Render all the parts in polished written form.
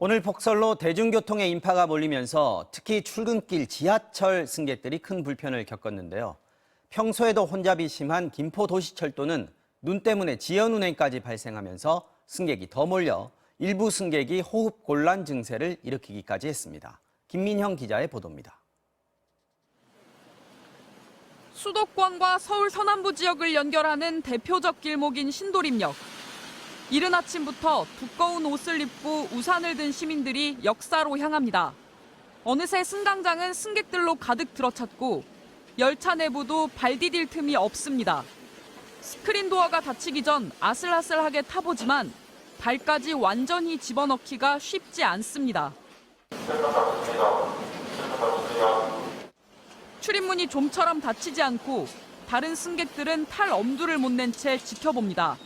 오늘 폭설로 대중교통에 인파가 몰리면서 특히 출근길 지하철 승객들이 큰 불편을 겪었는데요. 평소에도 혼잡이 심한 김포도시철도는 눈 때문에 지연 운행까지 발생하면서 승객이 더 몰려 일부 승객이 호흡곤란 증세를 일으키기까지 했습니다. 김민형 기자의 보도입니다. 수도권과 서울 서남부 지역을 연결하는 대표적 길목인 신도림역. 이른 아침부터 두꺼운 옷을 입고 우산을 든 시민들이 역사로 향합니다. 어느새 승강장은 승객들로 가득 들어찼고 열차 내부도 발 디딜 틈이 없습니다. 스크린 도어가 닫히기 전 아슬아슬하게 타보지만 발까지 완전히 집어넣기가 쉽지 않습니다. 출입문이 좀처럼 닫히지 않고 다른 승객들은 탈 엄두를 못 낸 채 지켜봅니다.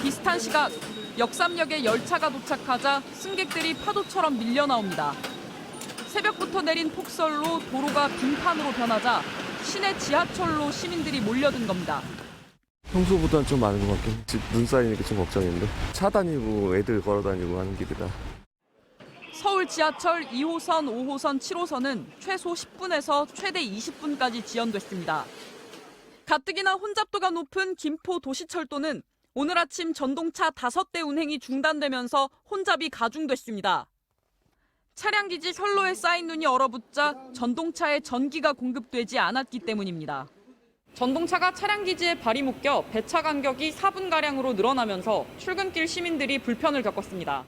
비슷한 시각 역삼역에 열차가 도착하자 승객들이 파도처럼 밀려 나옵니다. 새벽부터 내린 폭설로 도로가 빙판으로 변하자 시내 지하철로 시민들이 몰려든 겁니다. 평소보다는 좀 많은 것 같긴 해. 눈 쌓이니까 좀 걱정인데. 차 다니고 애들 걸어 다니고 하는 길이라. 서울 지하철 2호선, 5호선, 7호선은 최소 10분에서 최대 20분까지 지연됐습니다. 가뜩이나 혼잡도가 높은 김포 도시철도는 오늘 아침 전동차 5대 운행이 중단되면서 혼잡이 가중됐습니다. 차량기지 선로에 쌓인 눈이 얼어붙자 전동차에 전기가 공급되지 않았기 때문입니다. 전동차가 차량기지에 발이 묶여 배차 간격이 4분가량으로 늘어나면서 출근길 시민들이 불편을 겪었습니다.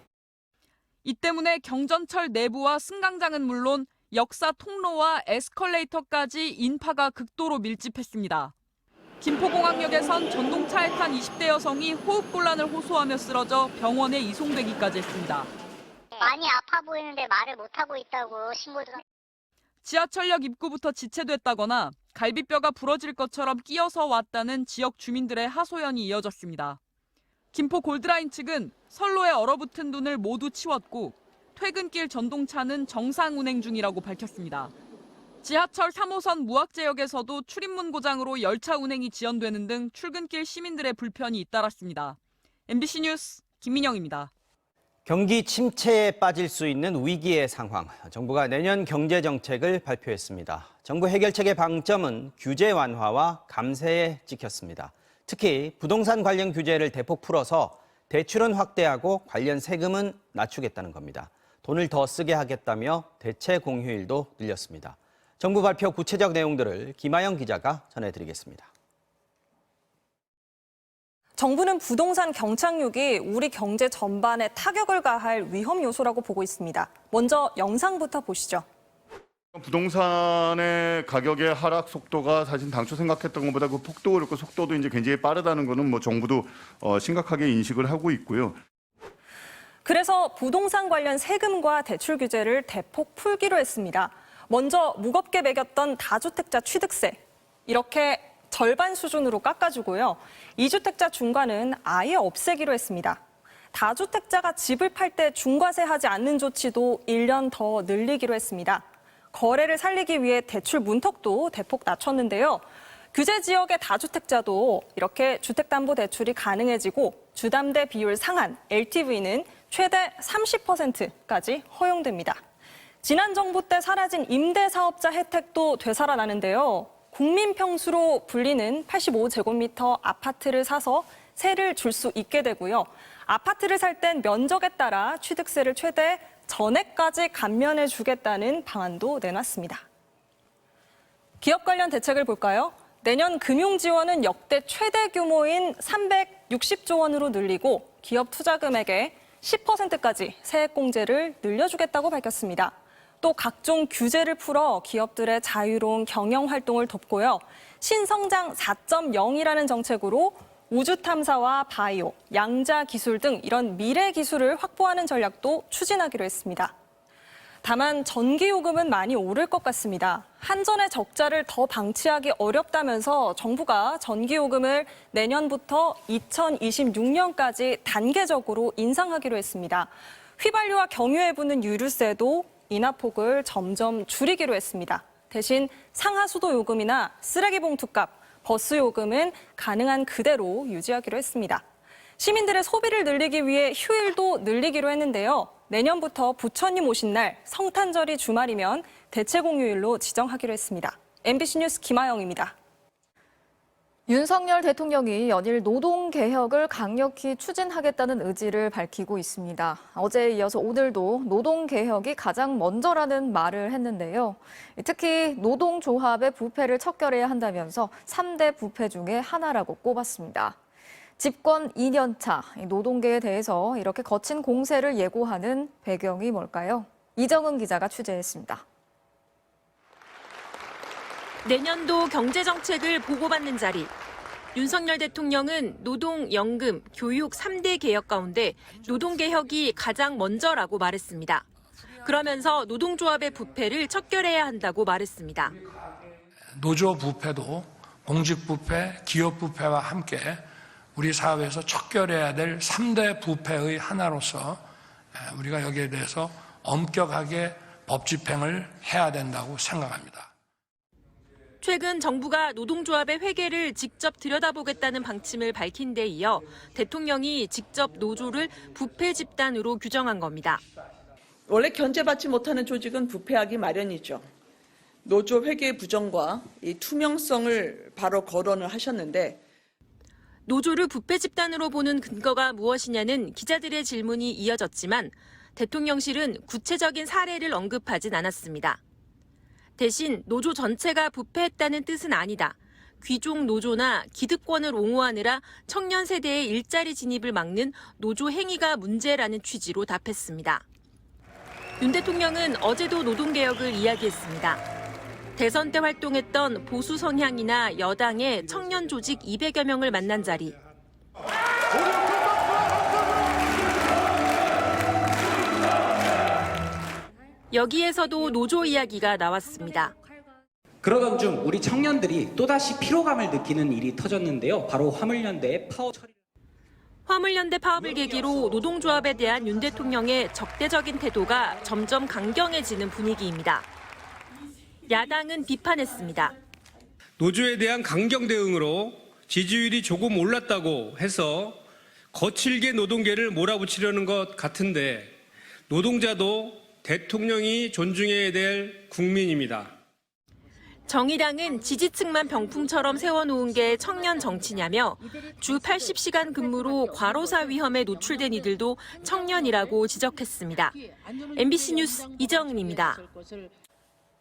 이 때문에 경전철 내부와 승강장은 물론 역사 통로와 에스컬레이터까지 인파가 극도로 밀집했습니다. 김포공항역에선 전동차에 탄 20대 여성이 호흡곤란을 호소하며 쓰러져 병원에 이송되기까지 했습니다. 많이 아파 보이는데 말을 못하고 있다고 신고도. 지하철역 입구부터 지체됐다거나 갈비뼈가 부러질 것처럼 끼어서 왔다는 지역 주민들의 하소연이 이어졌습니다. 김포 골드라인 측은 선로에 얼어붙은 눈을 모두 치웠고 퇴근길 전동차는 정상 운행 중이라고 밝혔습니다. 지하철 3호선 무학재역에서도 출입문 고장으로 열차 운행이 지연되는 등 출근길 시민들의 불편이 잇따랐습니다. MBC 뉴스 김민영입니다. 경기 침체에 빠질 수 있는 위기의 상황. 정부가 내년 경제정책을 발표했습니다. 정부 해결책의 방점은 규제 완화와 감세에 찍혔습니다. 특히 부동산 관련 규제를 대폭 풀어서 대출은 확대하고 관련 세금은 낮추겠다는 겁니다. 돈을 더 쓰게 하겠다며 대체 공휴일도 늘렸습니다. 정부 발표 구체적 내용들을 김아영 기자가 전해드리겠습니다. 정부는 부동산 경착륙이 우리 경제 전반에 타격을 가할 위험 요소라고 보고 있습니다. 먼저 영상부터 보시죠. 부동산의 가격의 하락 속도가 사실 당초 생각했던 것보다 그 폭도 그렇고 속도도 이제 굉장히 빠르다는 거는 뭐 정부도 심각하게 인식을 하고 있고요. 그래서 부동산 관련 세금과 대출 규제를 대폭 풀기로 했습니다. 먼저 무겁게 매겼던 다주택자 취득세, 이렇게 절반 수준으로 깎아주고요. 2주택자 중과는 아예 없애기로 했습니다. 다주택자가 집을 팔 때 중과세 하지 않는 조치도 1년 더 늘리기로 했습니다. 거래를 살리기 위해 대출 문턱도 대폭 낮췄는데요. 규제 지역의 다주택자도 이렇게 주택담보대출이 가능해지고 주담대 비율 상한 LTV는 최대 30%까지 허용됩니다. 지난 정부 때 사라진 임대사업자 혜택도 되살아나는데요. 국민평수로 불리는 85제곱미터 아파트를 사서 세를 줄 수 있게 되고요. 아파트를 살 땐 면적에 따라 취득세를 최대 전액까지 감면해 주겠다는 방안도 내놨습니다. 기업 관련 대책을 볼까요? 내년 금융 지원은 역대 최대 규모인 360조 원으로 늘리고 기업 투자 금액의 10%까지 세액 공제를 늘려주겠다고 밝혔습니다. 또 각종 규제를 풀어 기업들의 자유로운 경영 활동을 돕고요. 신성장 4.0이라는 정책으로 우주 탐사와 바이오, 양자 기술 등 이런 미래 기술을 확보하는 전략도 추진하기로 했습니다. 다만 전기요금은 많이 오를 것 같습니다. 한전의 적자를 더 방치하기 어렵다면서 정부가 전기요금을 내년부터 2026년까지 단계적으로 인상하기로 했습니다. 휘발유와 경유에 붙는 유류세도 인하폭을 점점 줄이기로 했습니다. 대신 상하수도 요금이나 쓰레기 봉투값, 버스 요금은 가능한 그대로 유지하기로 했습니다. 시민들의 소비를 늘리기 위해 휴일도 늘리기로 했는데요. 내년부터 부처님 오신 날 성탄절이 주말이면 대체 공휴일로 지정하기로 했습니다. MBC 뉴스 김아영입니다. 윤석열 대통령이 연일 노동개혁을 강력히 추진하겠다는 의지를 밝히고 있습니다. 어제에 이어서 오늘도 노동개혁이 가장 먼저라는 말을 했는데요. 특히 노동조합의 부패를 척결해야 한다면서 3대 부패 중에 하나라고 꼽았습니다. 집권 2년차 노동계에 대해서 이렇게 거친 공세를 예고하는 배경이 뭘까요? 이정은 기자가 취재했습니다. 내년도 경제정책을 보고받는 자리. 윤석열 대통령은 노동, 연금, 교육 3대 개혁 가운데 노동개혁이 가장 먼저라고 말했습니다. 그러면서 노동조합의 부패를 척결해야 한다고 말했습니다. 노조 부패도 공직부패, 기업부패와 함께 우리 사회에서 척결해야 될 3대 부패의 하나로서 우리가 여기에 대해서 엄격하게 법 집행을 해야 된다고 생각합니다. 최근 정부가 노동조합의 회계를 직접 들여다보겠다는 방침을 밝힌 데 이어 대통령이 직접 노조를 부패 집단으로 규정한 겁니다. 원래 견제받지 못하는 조직은 부패하기 마련이죠. 노조 회계 부정과 이 투명성을 바로 거론을 하셨는데 노조를 부패 집단으로 보는 근거가 무엇이냐는 기자들의 질문이 이어졌지만 대통령실은 구체적인 사례를 언급하진 않았습니다. 대신 노조 전체가 부패했다는 뜻은 아니다. 귀족 노조나 기득권을 옹호하느라 청년 세대의 일자리 진입을 막는 노조 행위가 문제라는 취지로 답했습니다. 윤 대통령은 어제도 노동개혁을 이야기했습니다. 대선 때 활동했던 보수 성향이나 여당의 청년 조직 200여 명을 만난 자리. 여기에서도 노조 이야기가 나왔습니다. 그러던 중 우리 청년들이 또다시 피로감을 느끼는 일이 터졌는데요. 바로 화물연대의 파업 처리. 화물연대 파업을 계기로 노동조합에 대한 윤 대통령의 적대적인 태도가 점점 강경해지는 분위기입니다. 야당은 비판했습니다. 노조에 대한 강경 대응으로 지지율이 조금 올랐다고 해서 거칠게 노동계를 몰아붙이려는 것 같은데 노동자도 대통령이 존중해야 될 국민입니다. 정의당은 지지층만 병풍처럼 세워놓은 게 청년 정치냐며 주 80시간 근무로 과로사 위험에 노출된 이들도 청년이라고 지적했습니다. MBC 뉴스 이정은입니다.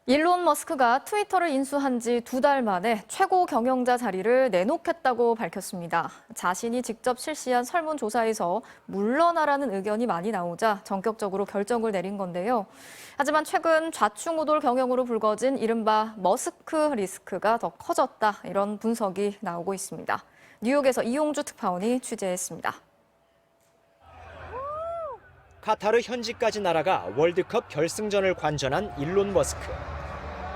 일론 머스크가 트위터를 인수한 지 2달 만에 최고 경영자 자리를 내놓겠다고 밝혔습니다. 자신이 직접 실시한 설문조사에서 물러나라는 의견이 많이 나오자 전격적으로 결정을 내린 건데요. 하지만 최근 좌충우돌 경영으로 불거진 이른바 머스크 리스크가 더 커졌다, 이런 분석이 나오고 있습니다. 뉴욕에서 이용주 특파원이 취재했습니다. 카타르 현지까지 날아가 월드컵 결승전을 관전한 일론 머스크.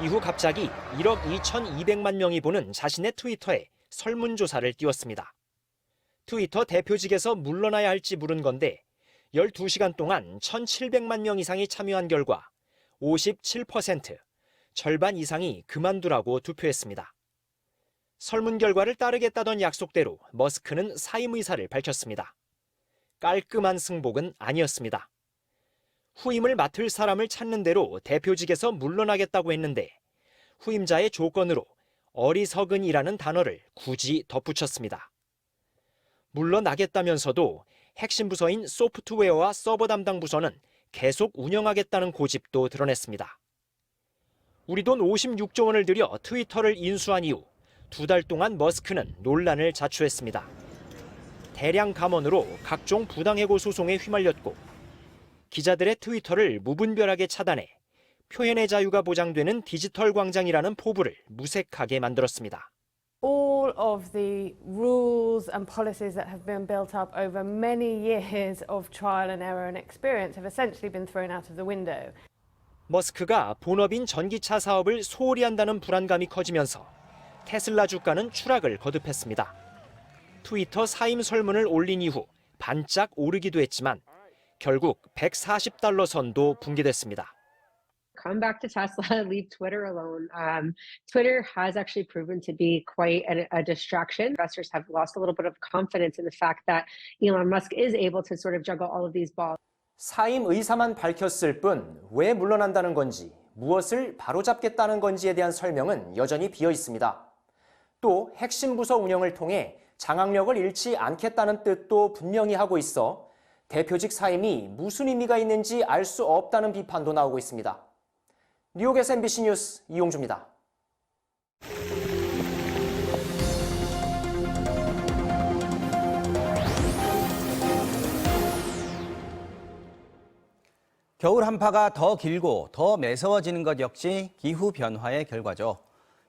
이후 갑자기 1억 2,200만 명이 보는 자신의 트위터에 설문조사를 띄웠습니다. 트위터 대표직에서 물러나야 할지 물은 건데 12시간 동안 1,700만 명 이상이 참여한 결과 57%, 절반 이상이 그만두라고 투표했습니다. 설문 결과를 따르겠다던 약속대로 머스크는 사임 의사를 밝혔습니다. 깔끔한 승복은 아니었습니다. 후임을 맡을 사람을 찾는 대로 대표직에서 물러나겠다고 했는데 후임자의 조건으로 어리석은이라는 단어를 굳이 덧붙였습니다. 물러나겠다면서도 핵심 부서인 소프트웨어와 서버 담당 부서는 계속 운영하겠다는 고집도 드러냈습니다. 우리 돈 56조 원을 들여 트위터를 인수한 이후 2달 동안 머스크는 논란을 자초했습니다. 대량 감원으로 각종 부당해고 소송에 휘말렸고 기자들의 트위터를 무분별하게 차단해 표현의 자유가 보장되는 디지털 광장이라는 포부를 무색하게 만들었습니다. All of the rules and policies that have been built up over many years of trial and error and experience have essentially been thrown out of the window. 머스크가 본업인 전기차 사업을 소홀히 한다는 불안감이 커지면서 테슬라 주가는 추락을 거듭했습니다. 트위터 사임 설문을 올린 이후 반짝 오르기도 했지만 결국 $140 선도 붕괴됐습니다. come back to Tesla, leave Twitter alone. Twitter has actually proven to be quite a distraction. Investors have lost a little bit of confidence in the fact that Elon Musk is able to sort of juggle all of these balls. 사임 의사만 밝혔을 뿐 왜 물러난다는 건지, 무엇을 바로잡겠다는 건지에 대한 설명은 여전히 비어 있습니다. 또 핵심 부서 운영을 통해 장악력을 잃지 않겠다는 뜻도 분명히 하고 있어 대표직 사임이 무슨 의미가 있는지 알 수 없다는 비판도 나오고 있습니다. 뉴욕에서 MBC 뉴스 이용주입니다. 겨울 한파가 더 길고 더 매서워지는 것 역시 기후 변화의 결과죠.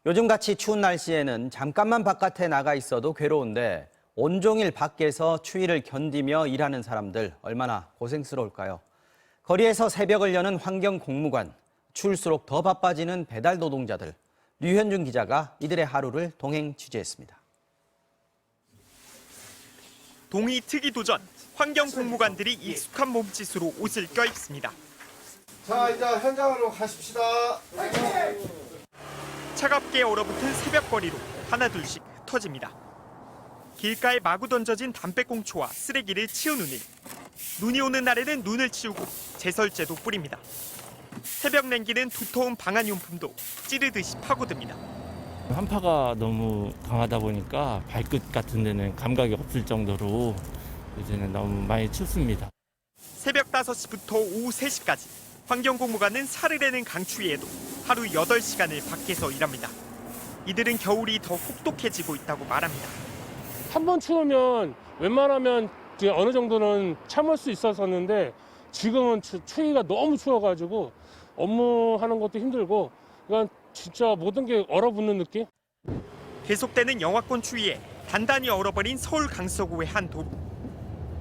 요즘같이 추운 날씨에는 잠깐만 바깥에 나가 있어도 괴로운데 온종일 밖에서 추위를 견디며 일하는 사람들 얼마나 고생스러울까요? 거리에서 새벽을 여는 환경 공무관, 추울수록 더 바빠지는 배달 노동자들. 류현준 기자가 이들의 하루를 동행 취재했습니다. 동의 트기 도전, 환경 공무관들이 익숙한 몸짓으로 옷을 껴입습니다. 자, 이제 현장으로 가십시다. 차갑게 얼어붙은 새벽거리로 하나둘씩 흩어집니다. 길가에 마구 던져진 담배꽁초와 쓰레기를 치우는 일. 눈이 오는 날에는 눈을 치우고 제설제도 뿌립니다. 새벽 냉기는 두터운 방한용품도 찌르듯이 파고듭니다. 한파가 너무 강하다 보니까 발끝 같은 데는 감각이 없을 정도로 이제는 너무 많이 춥습니다. 새벽 5시부터 오후 3시까지 환경공무관은 사르르는 강추위에도 하루 8시간을 밖에서 일합니다. 이들은 겨울이 더 혹독해지고 있다고 말합니다. 한 번 추우면 웬만하면 어느 정도는 참을 수 있었었는데 지금은 추위가 너무 추워가지고 업무하는 것도 힘들고 그냥 진짜 모든 게 얼어붙는 느낌? 계속되는 영하권 추위에 단단히 얼어버린 서울 강서구의 한 도로.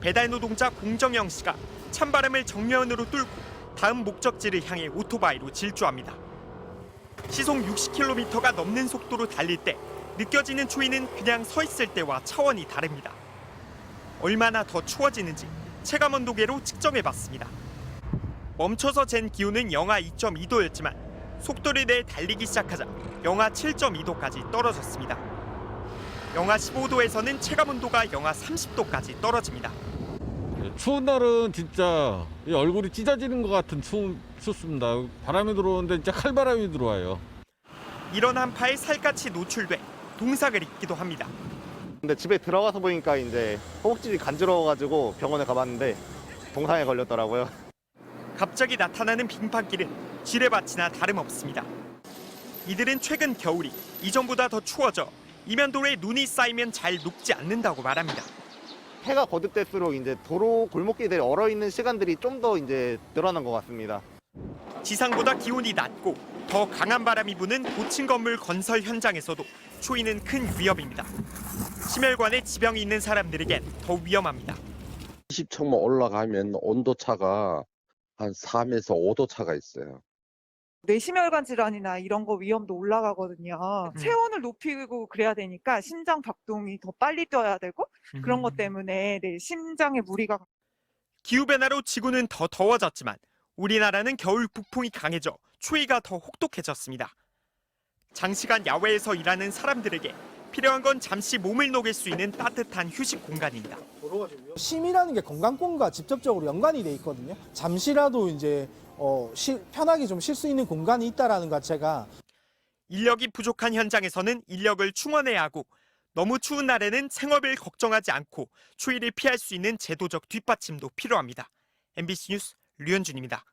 배달 노동자 공정영 씨가 찬바람을 정면으로 뚫고 다음 목적지를 향해 오토바이로 질주합니다. 시속 60km가 넘는 속도로 달릴 때 느껴지는 추위는 그냥 서 있을 때와 차원이 다릅니다. 얼마나 더 추워지는지 체감온도계로 측정해봤습니다. 멈춰서 잰 기온은 영하 2.2도였지만 속도를 내 달리기 시작하자 영하 7.2도까지 떨어졌습니다. 영하 15도에서는 체감온도가 영하 30도까지 떨어집니다. 추운 날은 진짜 얼굴이 찢어지는 것 같은 춥습니다. 바람이 들어오는데 진짜 칼바람이 들어와요. 이런 한파에 살갗이 노출돼 동삭을 입기도 합니다. 근데 집에 들어가서 보니까 이제 허벅지 간지러워가지고 병원에 가봤는데 동상에 걸렸더라고요. 갑자기 나타나는 빙판길은 지뢰밭이나 다름없습니다. 이들은 최근 겨울이 이전보다 더 추워져 이면도로에 눈이 쌓이면 잘 녹지 않는다고 말합니다. 해가 거듭될수록 이제 도로 골목길들이 얼어 있는 시간들이 좀 더 이제 늘어난 것 같습니다. 지상보다 기온이 낮고 더 강한 바람이 부는 고층 건물 건설 현장에서도 추위는 큰 위협입니다. 심혈관에 지병이 있는 사람들에겐 더 위험합니다. 20층만 올라가면 온도 차가 한 3에서 5도 차가 있어요. 뇌심혈관 질환이나 이런 거 위험도 올라가거든요. 체온을 높이고 그래야 되니까 심장 박동이 더 빨리 뛰어야 되고 그런 것 때문에 심장에 무리가. 기후변화로 지구는 더 더워졌지만 우리나라는 겨울 북풍이 강해져 추위가 더 혹독해졌습니다. 장시간 야외에서 일하는 사람들에게 필요한 건 잠시 몸을 녹일 수 있는 따뜻한 휴식 공간입니다. 쉼이라는 게 건강권과 직접적으로 연관이 돼 있거든요. 잠시라도 이제 편하게 좀 쉴 수 있는 공간이 있다라는 것 자체가. 인력이 부족한 현장에서는 인력을 충원해야 하고 너무 추운 날에는 생업을 걱정하지 않고 추위를 피할 수 있는 제도적 뒷받침도 필요합니다. MBC 뉴스 류현준입니다.